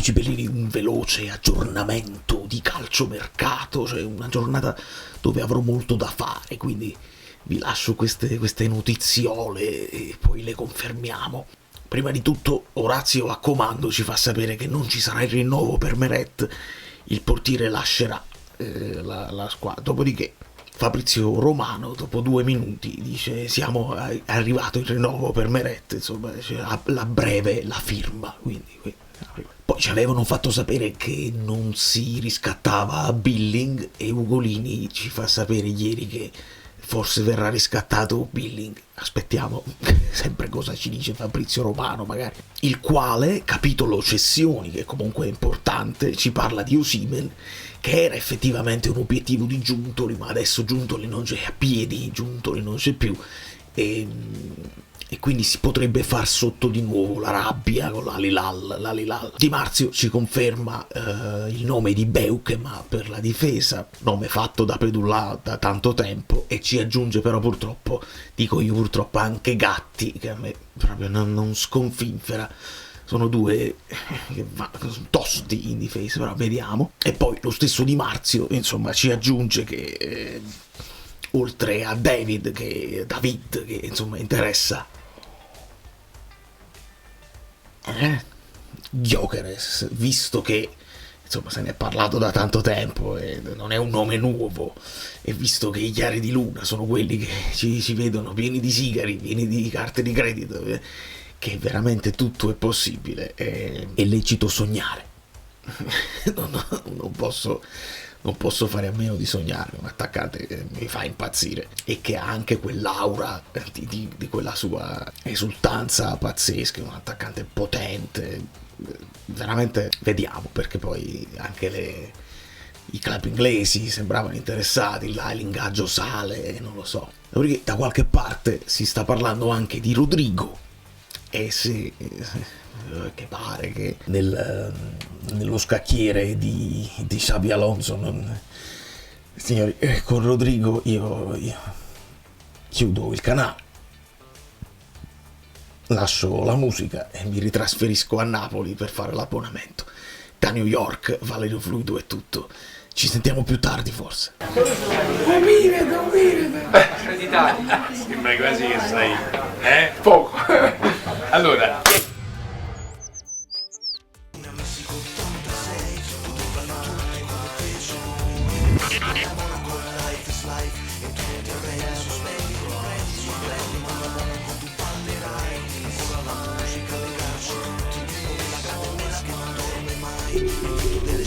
Amici bellini, un veloce aggiornamento di calciomercato, cioè una giornata dove avrò molto da fare, quindi vi lascio queste notiziole e poi le confermiamo. Prima di tutto Orazio a comando ci fa sapere che non ci sarà il rinnovo per Meret, il portiere lascerà la squadra, dopodiché Fabrizio Romano dopo 2 minuti dice è arrivato il rinnovo per Meret, insomma a breve la firma, quindi poi ci avevano fatto sapere che non si riscattava Billing e Ugolini ci fa sapere ieri che forse verrà riscattato Billing. Aspettiamo sempre cosa ci dice Fabrizio Romano magari. Il quale, capitolo cessioni, che comunque è importante, ci parla di Osimhen, che era effettivamente un obiettivo di Giuntoli, ma adesso Giuntoli non c'è a piedi, Giuntoli non c'è più, e quindi si potrebbe far sotto di nuovo la rabbia con l'Alilal. Di Marzio ci conferma il nome di Beukema per la difesa, nome fatto da Pedulla da tanto tempo, e ci aggiunge però purtroppo, dico io purtroppo, anche Gatti, che a me proprio non sconfinfera. Sono due che sono tosti in difesa, però vediamo. E poi lo stesso Di Marzio, insomma, ci aggiunge che oltre a David che insomma interessa Gyökeres, visto che insomma se ne è parlato da tanto tempo e non è un nome nuovo, e visto che i chiari di luna sono quelli che ci vedono pieni di sigari, pieni di carte di credito, che veramente tutto è possibile, è lecito sognare. non posso fare a meno di sognare, un attaccante che mi fa impazzire e che ha anche quell'aura di quella sua esultanza pazzesca, un attaccante potente, veramente vediamo, perché poi anche i club inglesi sembravano interessati, là l'ingaggio sale, non lo so. Dopodiché da qualche parte si sta parlando anche di Rodrigo, e che pare che nello scacchiere di Xabi Alonso signori, con Rodrigo io chiudo il canale, lascio la musica e mi ritrasferisco a Napoli per fare l'abbonamento. Da New York, Valerio Fluido è tutto, ci sentiamo più tardi forse. Sembra quasi che sai, poco. Allora, delle